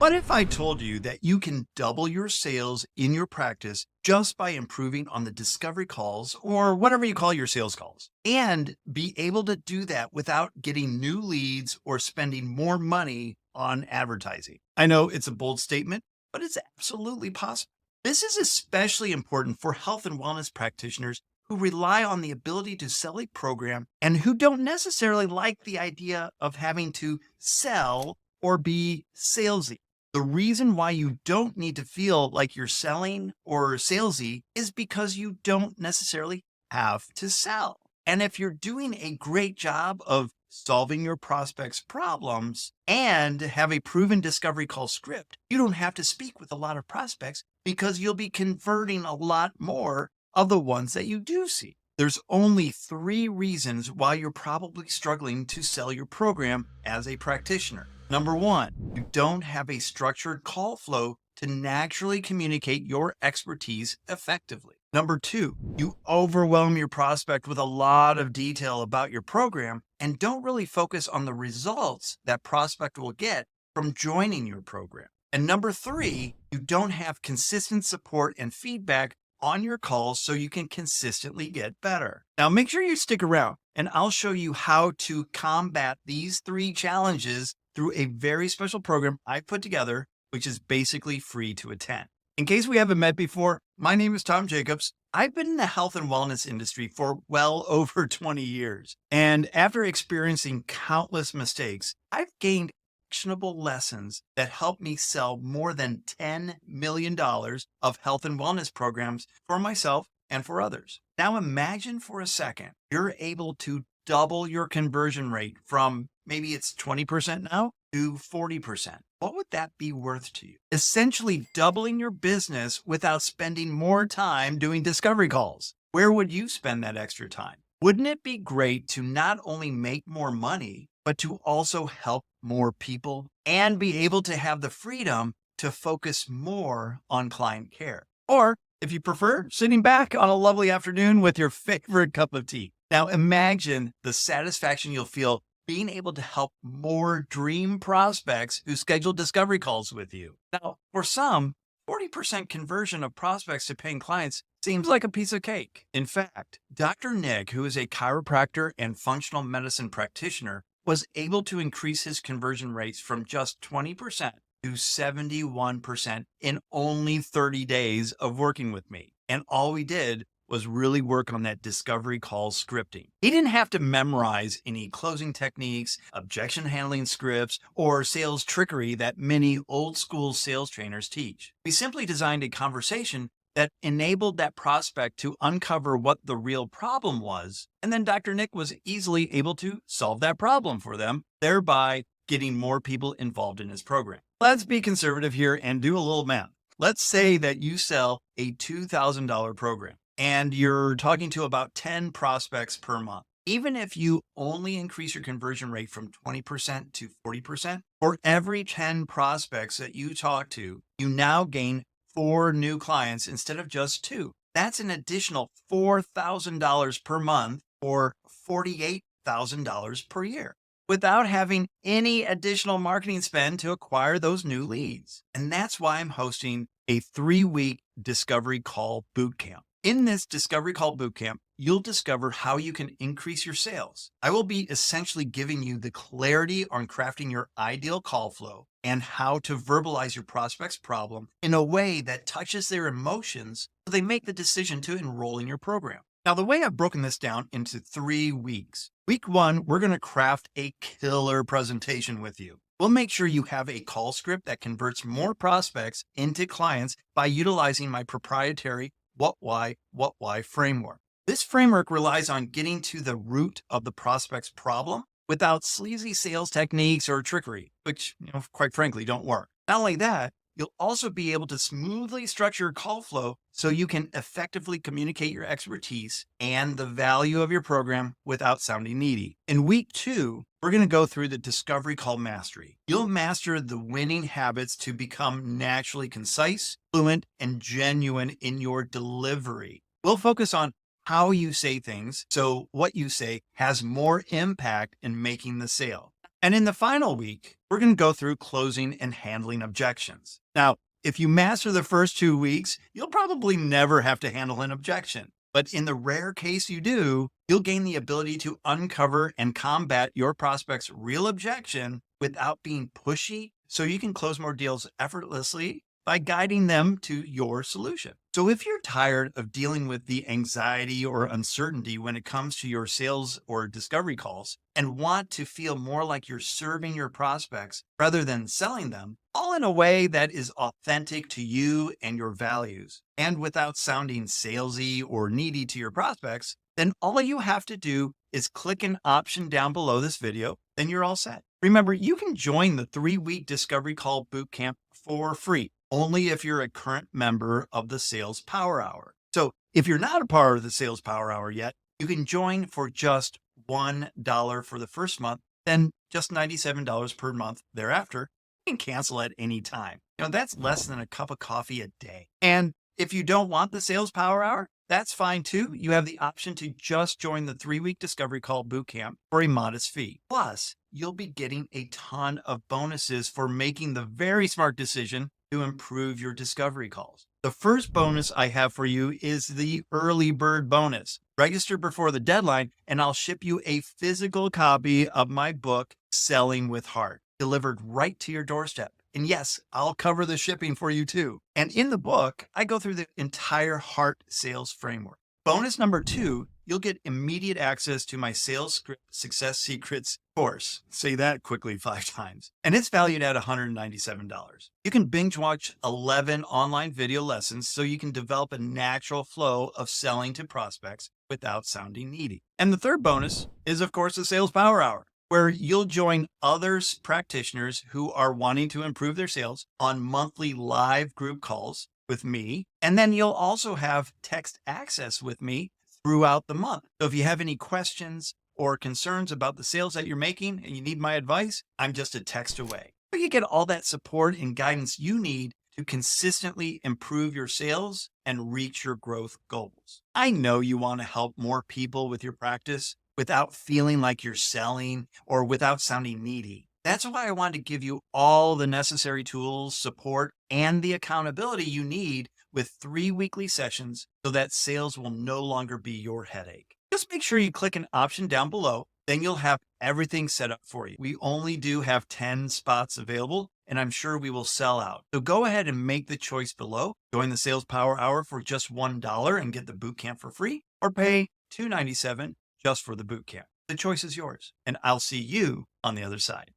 What if I told you that you can double your sales in your practice just by improving on the discovery calls or whatever you call your sales calls, and be able to do that without getting new leads or spending more money on advertising? I know it's a bold statement, but it's absolutely possible. This is especially important for health and wellness practitioners who rely on the ability to sell a program and who don't necessarily like the idea of having to sell or be salesy. The reason why you don't need to feel like you're selling or salesy is because you don't necessarily have to sell. And if you're doing a great job of solving your prospects' problems and have a proven discovery call script, you don't have to speak with a lot of prospects because you'll be converting a lot more of the ones that you do see. There's only 3 reasons why you're probably struggling to sell your program as a practitioner. Number 1, you don't have a structured call flow to naturally communicate your expertise effectively. Number 2, you overwhelm your prospect with a lot of detail about your program and don't really focus on the results that prospect will get from joining your program. And number 3, you don't have consistent support and feedback on your calls so you can consistently get better. Now, make sure you stick around and I'll show you how to combat these 3 challenges through a very special program I put together, which is basically free to attend. In case we haven't met before, my name is Tom Jacobs. I've been in the health and wellness industry for well over 20 years. And after experiencing countless mistakes, I've gained actionable lessons that help me sell more than $10 million of health and wellness programs for myself and for others. Now imagine for a second, you're able to double your conversion rate from maybe it's 20% now to 40%. What would that be worth to you? Essentially doubling your business without spending more time doing discovery calls. Where would you spend that extra time? Wouldn't it be great to not only make more money, but to also help more people and be able to have the freedom to focus more on client care? Or if you prefer, sitting back on a lovely afternoon with your favorite cup of tea. Now imagine the satisfaction you'll feel being able to help more dream prospects who schedule discovery calls with you. Now, for some, 40% conversion of prospects to paying clients seems like a piece of cake. In fact, Dr. Nick, who is a chiropractor and functional medicine practitioner, was able to increase his conversion rates from just 20% to 71% in only 30 days of working with me. And all we did was really work on that discovery call scripting. He didn't have to memorize any closing techniques, objection handling scripts, or sales trickery that many old school sales trainers teach. We simply designed a conversation that enabled that prospect to uncover what the real problem was. And then Dr. Nick was easily able to solve that problem for them, thereby getting more people involved in his program. Let's be conservative here and do a little math. Let's say that you sell a $2,000 program and you're talking to about 10 prospects per month. Even if you only increase your conversion rate from 20% to 40%, for every 10 prospects that you talk to, you now gain 4 new clients instead of just 2. That's an additional $4,000 per month or $48,000 per year without having any additional marketing spend to acquire those new leads. And that's why I'm hosting a 3-week Discovery Call Bootcamp. In this Discovery Call Bootcamp, you'll discover how you can increase your sales. I will be essentially giving you the clarity on crafting your ideal call flow and how to verbalize your prospect's problem in a way that touches their emotions so they make the decision to enroll in your program. Now, the way I've broken this down into 3 weeks. Week 1, we're going to craft a killer presentation with you. We'll make sure you have a call script that converts more prospects into clients by utilizing my proprietary what, why framework. This framework relies on getting to the root of the prospect's problem without sleazy sales techniques or trickery, which, quite frankly, don't work. Not only that, you'll also be able to smoothly structure your call flow so you can effectively communicate your expertise and the value of your program without sounding needy. In week 2, we're going to go through the Discovery Call Mastery. You'll master the winning habits to become naturally concise, fluent, and genuine in your delivery. We'll focus on how you say things so what you say has more impact in making the sale. And in the final week, we're going to go through closing and handling objections. Now, if you master the first 2 weeks, you'll probably never have to handle an objection. But in the rare case you do, you'll gain the ability to uncover and combat your prospect's real objection without being pushy, so you can close more deals effortlessly by guiding them to your solution. So if you're tired of dealing with the anxiety or uncertainty when it comes to your sales or discovery calls and want to feel more like you're serving your prospects rather than selling them, all in a way that is authentic to you and your values, and without sounding salesy or needy to your prospects, then all you have to do is click an option down below this video, then you're all set. Remember, you can join the 3-week Discovery Call Bootcamp for free, only if you're a current member of the Sales Power Hour. So if you're not a part of the Sales Power Hour yet, you can join for just $1 for the first month, then just $97 per month thereafter. You can cancel at any time. That's less than a cup of coffee a day. And if you don't want the Sales Power Hour, that's fine too. You have the option to just join the 3-week Discovery Call Bootcamp for a modest fee. Plus, you'll be getting a ton of bonuses for making the very smart decision to improve your discovery calls. The first bonus I have for you is the early bird bonus. Register before the deadline, and I'll ship you a physical copy of my book, Selling with Heart, delivered right to your doorstep. And yes, I'll cover the shipping for you too. And in the book, I go through the entire heart sales framework. Bonus number 2, you'll get immediate access to my Sales Script Success Secrets course. Say that quickly 5 times. And it's valued at $197. You can binge watch 11 online video lessons so you can develop a natural flow of selling to prospects without sounding needy. And the third bonus is, of course, the Sales Power Hour, where you'll join other practitioners who are wanting to improve their sales on monthly live group calls with me. And then you'll also have text access with me throughout the month. So if you have any questions or concerns about the sales that you're making and you need my advice, I'm just a text away. But you get all that support and guidance you need to consistently improve your sales and reach your growth goals. I know you want to help more people with your practice without feeling like you're selling or without sounding needy. That's why I wanted to give you all the necessary tools, support, and the accountability you need with 3 weekly sessions so that sales will no longer be your headache. Just make sure you click an option down below, then you'll have everything set up for you. We only do have 10 spots available, and I'm sure we will sell out. So go ahead and make the choice below. Join the Sales Power Hour for just $1 and get the bootcamp for free, or pay $297 just for the bootcamp. The choice is yours, and I'll see you on the other side.